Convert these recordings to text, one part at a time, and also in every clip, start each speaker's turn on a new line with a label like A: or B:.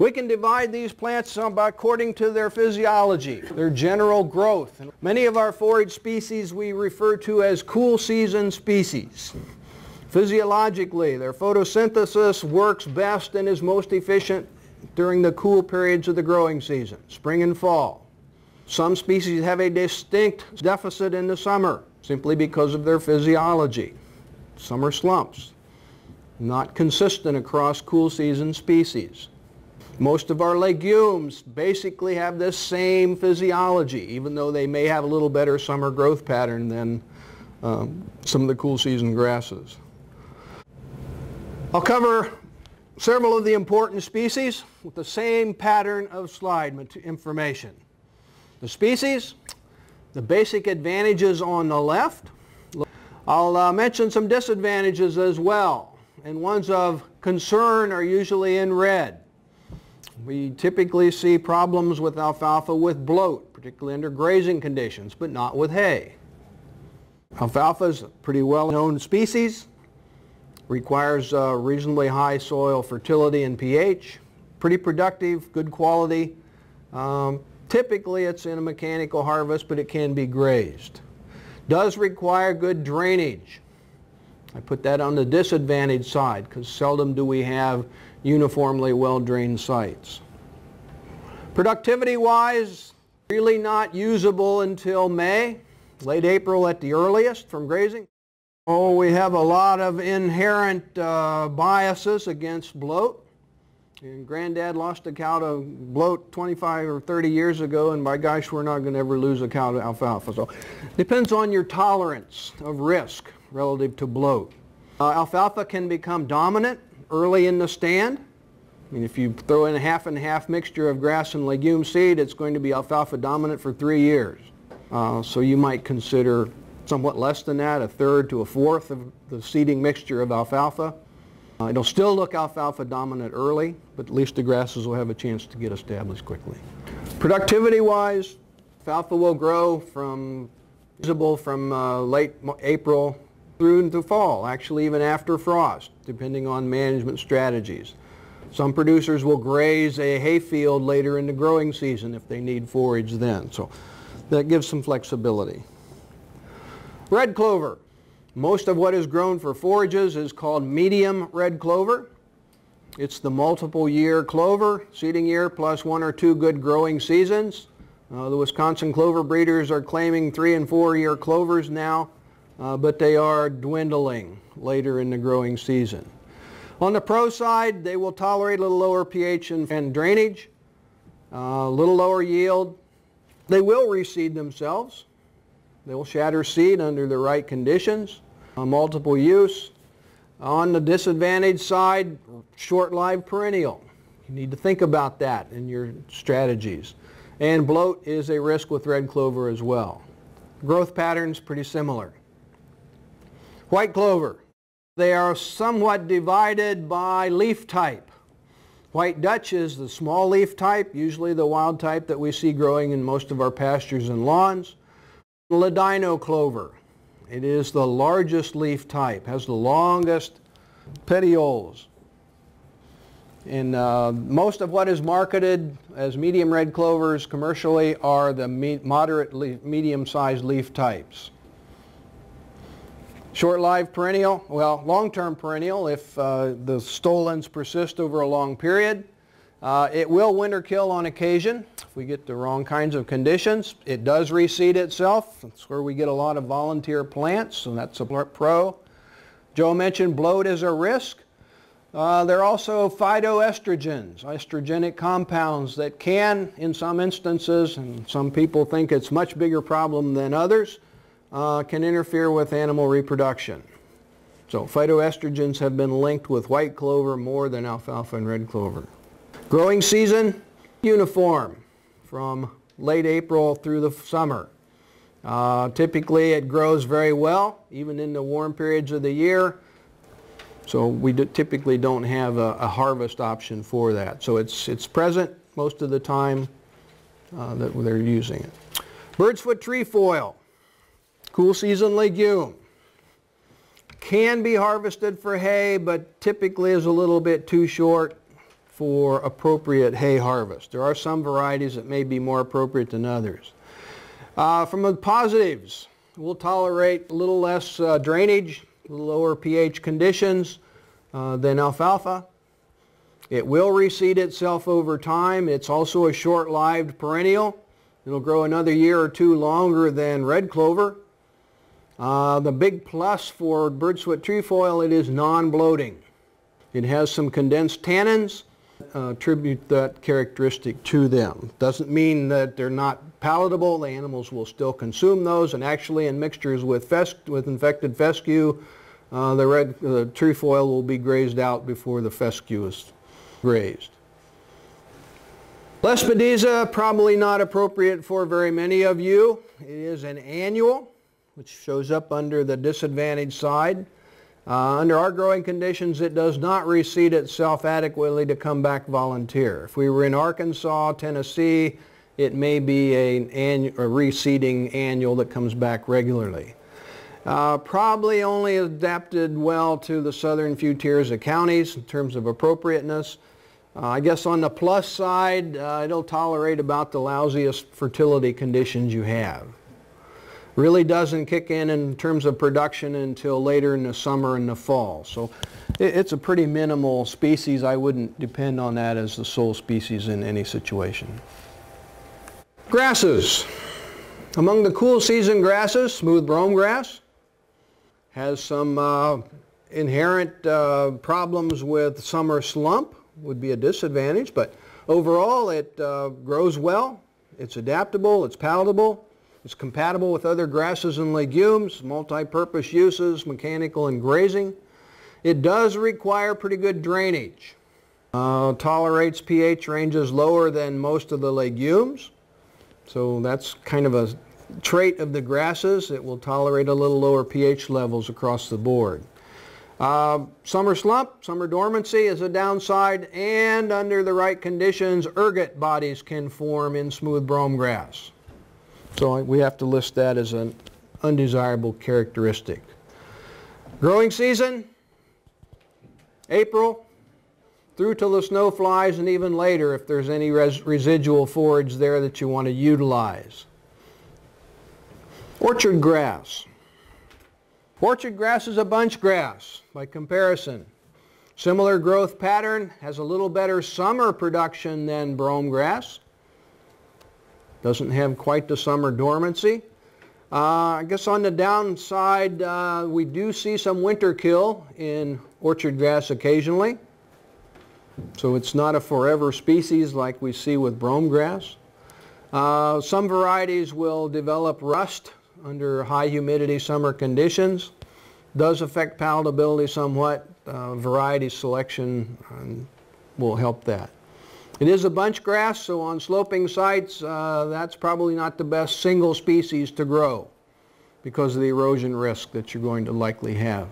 A: We can divide these plants up according to their physiology, their general growth. Many of our forage species we refer to as cool season species. Physiologically, their photosynthesis works best and is most efficient during the cool periods of the growing season, spring and fall. Some species have a distinct deficit in the summer simply because of their physiology. Summer slumps, not consistent across cool season species. Most of our legumes basically have this same physiology, even though they may have a little better summer growth pattern than some of the cool season grasses. I'll cover several of the important species with the same pattern of slide information. The species, the basic advantages on the left. I'll mention some disadvantages as well, and ones of concern are usually in red. We typically see problems with alfalfa with bloat, particularly under grazing conditions, but not with hay. Alfalfa is a pretty well-known species, requires reasonably high soil fertility and pH, pretty productive, good quality. Typically it's in a mechanical harvest, but it can be grazed. Does require good drainage. I put that on the disadvantage side because seldom do we have uniformly well-drained sites. Productivity-wise, really not usable until May, late April at the earliest from grazing. Oh, we have a lot of inherent biases against bloat. And Granddad lost a cow to bloat 25 or 30 years ago, and by gosh, we're not going to ever lose a cow to alfalfa. So it depends on your tolerance of risk relative to bloat. Alfalfa can become dominant early in the stand. I mean, if you throw in a half and half mixture of grass and legume seed, it's going to be alfalfa dominant for 3 years. So you might consider somewhat less than that, a third to a fourth of the seeding mixture of alfalfa. It'll still look alfalfa dominant early, but at least the grasses will have a chance to get established quickly. Productivity-wise, alfalfa will grow from late April through into fall, actually even after frost, depending on management strategies. Some producers will graze a hayfield later in the growing season if they need forage then, so that gives some flexibility. Red clover. Most of what is grown for forages is called medium red clover. It's the multiple year clover, seeding year plus 1 or 2 good growing seasons. The Wisconsin clover breeders are claiming 3 and 4 year clovers now, but they are dwindling later in the growing season. On the pro side, they will tolerate a little lower pH and drainage, a little lower yield. They will reseed themselves. They will shatter seed under the right conditions, multiple use. On the disadvantage side, short-lived perennial. You need to think about that in your strategies. And bloat is a risk with red clover as well. Growth patterns pretty similar. White clover. They are somewhat divided by leaf type. White Dutch is the small leaf type, usually the wild type that we see growing in most of our pastures and lawns. Ladino clover. It is the largest leaf type, has the longest petioles. And most of what is marketed as medium red clovers commercially are the medium-sized leaf types. Short-lived perennial, well, long-term perennial if the stolons persist over a long period. It will winter kill on occasion if we get the wrong kinds of conditions. It does reseed itself. That's where we get a lot of volunteer plants, so that's a pro. Joe mentioned bloat as a risk. There are also phytoestrogens, estrogenic compounds that can, in some instances, and some people think it's a much bigger problem than others, can interfere with animal reproduction. So phytoestrogens have been linked with white clover more than alfalfa and red clover. Growing season, uniform from late April through the summer. Typically it grows very well, even in the warm periods of the year. So we typically don't have a harvest option for that. So it's present most of the time that they're using it. Birdsfoot Trefoil, cool season legume. Can be harvested for hay, but typically is a little bit too short for appropriate hay harvest. There are some varieties that may be more appropriate than others. From the positives, we'll tolerate a little less drainage, a little lower pH conditions than alfalfa. It will reseed itself over time. It's also a short-lived perennial. It'll grow another year or two longer than red clover. The big plus for Birdsfoot Trefoil, it is non-bloating. It has some condensed tannins, attribute that characteristic to them. Doesn't mean that they're not palatable. The animals will still consume those, and actually in mixtures with infected fescue, the trefoil will be grazed out before the fescue is grazed. Lespedeza, probably not appropriate for very many of you. It is an annual, which shows up under the disadvantaged side. Under our growing conditions, it does not reseed itself adequately to come back volunteer. If we were in Arkansas, Tennessee, it may be a reseeding annual that comes back regularly. Probably only adapted well to the southern few tiers of counties in terms of appropriateness. I guess on the plus side, it'll tolerate about the lousiest fertility conditions you have. Really doesn't kick in terms of production until later in the summer and the fall. So it's a pretty minimal species. I wouldn't depend on that as the sole species in any situation. Grasses. Among the cool season grasses, smooth bromegrass has some inherent problems with summer slump, would be a disadvantage, but overall it grows well, it's adaptable, it's palatable. It's compatible with other grasses and legumes, multi-purpose uses, mechanical and grazing. It does require pretty good drainage. Tolerates pH ranges lower than most of the legumes. So that's kind of a trait of the grasses. It will tolerate a little lower pH levels across the board. Summer slump, summer dormancy is a downside, and under the right conditions, ergot bodies can form in smooth bromegrass. So we have to list that as an undesirable characteristic. Growing season, April through till the snow flies, and even later if there's any residual forage there that you want to utilize. Orchardgrass. Orchardgrass is a bunch grass by comparison. Similar growth pattern, has a little better summer production than bromegrass. Doesn't have quite the summer dormancy. I guess on the downside, we do see some winter kill in orchardgrass occasionally. So it's not a forever species like we see with bromegrass. Some varieties will develop rust under high humidity summer conditions. Does affect palatability somewhat. Variety selection will help that. It is a bunch grass, so on sloping sites, that's probably not the best single species to grow because of the erosion risk that you're going to likely have.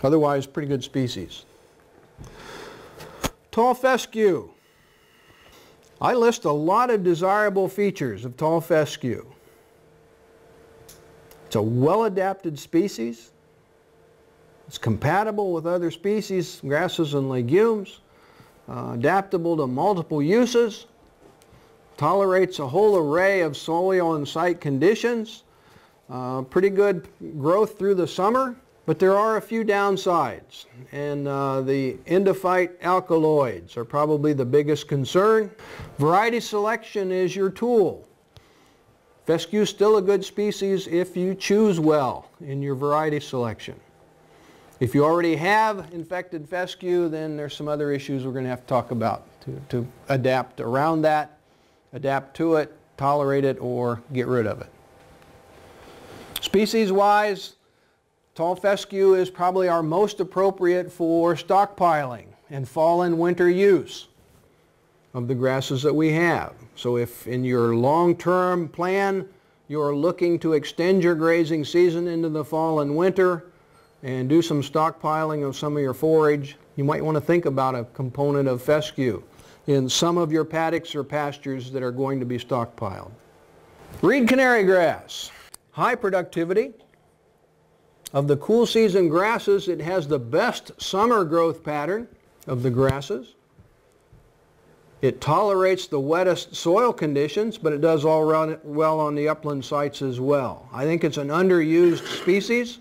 A: Otherwise, pretty good species. Tall fescue. I list a lot of desirable features of tall fescue. It's a well-adapted species. It's compatible with other species, grasses and legumes. Adaptable to multiple uses, tolerates a whole array of soil and site conditions, pretty good growth through the summer, but there are a few downsides, and the endophyte alkaloids are probably the biggest concern. Variety selection is your tool. Fescue is still a good species if you choose well in your variety selection. If you already have infected fescue, then there's some other issues we're going to have to talk about to adapt around that, adapt to it, tolerate it, or get rid of it. Species-wise, tall fescue is probably our most appropriate for stockpiling and fall and winter use of the grasses that we have. So if in your long-term plan you're looking to extend your grazing season into the fall and winter, and do some stockpiling of some of your forage, you might want to think about a component of fescue in some of your paddocks or pastures that are going to be stockpiled. Reed canarygrass. High productivity. Of the cool season grasses, it has the best summer growth pattern. of the grasses. It tolerates the wettest soil conditions, but it does all well on the upland sites as well. I think it's an underused species.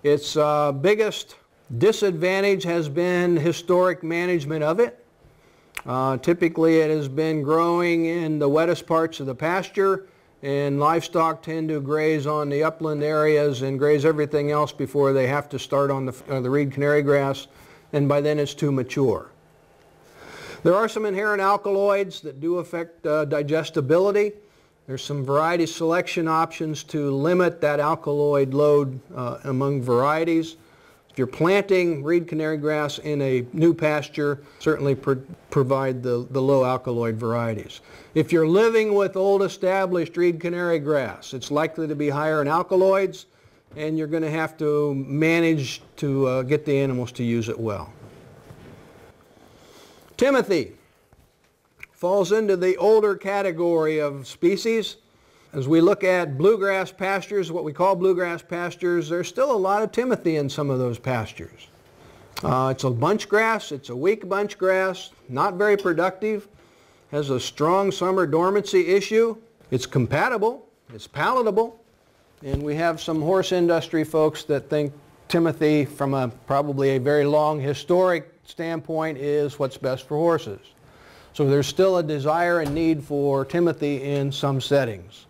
A: Its biggest disadvantage has been historic management of it. Typically it has been growing in the wettest parts of the pasture, and livestock tend to graze on the upland areas and graze everything else before they have to start on the reed canarygrass, and by then it's too mature. There are some inherent alkaloids that do affect digestibility. There's some variety selection options to limit that alkaloid load among varieties. If you're planting reed canarygrass in a new pasture, certainly provide the low alkaloid varieties. If you're living with old established reed canarygrass, it's likely to be higher in alkaloids, and you're going to have to manage to get the animals to use it well. Timothy falls into the older category of species. As we look at bluegrass pastures, what we call bluegrass pastures, there's still a lot of timothy in some of those pastures. It's a bunch grass, it's a weak bunch grass, not very productive, has a strong summer dormancy issue. It's compatible, it's palatable, and we have some horse industry folks that think timothy, from probably a very long historic standpoint, is what's best for horses. So there's still a desire and need for timothy in some settings.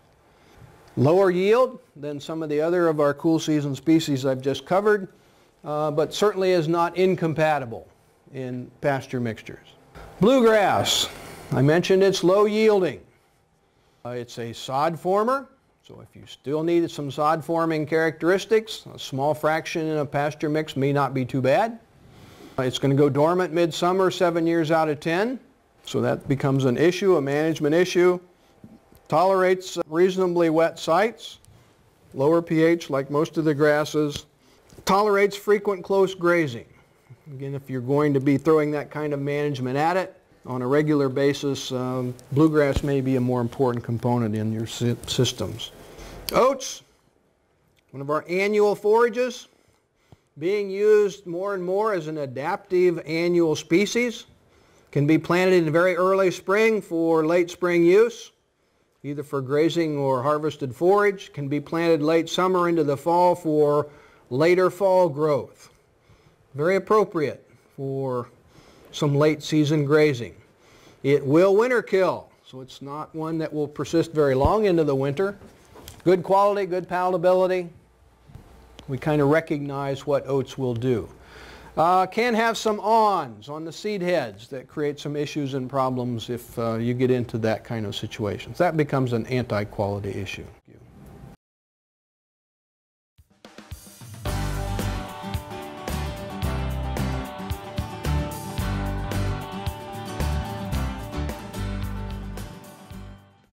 A: Lower yield than some of the other of our cool season species I've just covered, but certainly is not incompatible in pasture mixtures. Bluegrass, I mentioned it's low yielding. It's a sod former, so if you still need some sod forming characteristics, a small fraction in a pasture mix may not be too bad. It's going to go dormant midsummer 7 years out of 10, so that becomes an issue, a management issue. Tolerates reasonably wet sites, lower pH like most of the grasses. Tolerates frequent close grazing. Again, if you're going to be throwing that kind of management at it on a regular basis, bluegrass may be a more important component in your systems. Oats, one of our annual forages, being used more and more as an adaptive annual species. Can be planted in very early spring for late spring use, either for grazing or harvested forage. Can be planted late summer into the fall for later fall growth. Very appropriate for some late season grazing. It will winter kill, so it's not one that will persist very long into the winter. Good quality, good palatability. We kind of recognize what oats will do. Can have some awns on the seed heads that create some issues and problems if you get into that kind of situation. That becomes an anti-quality issue.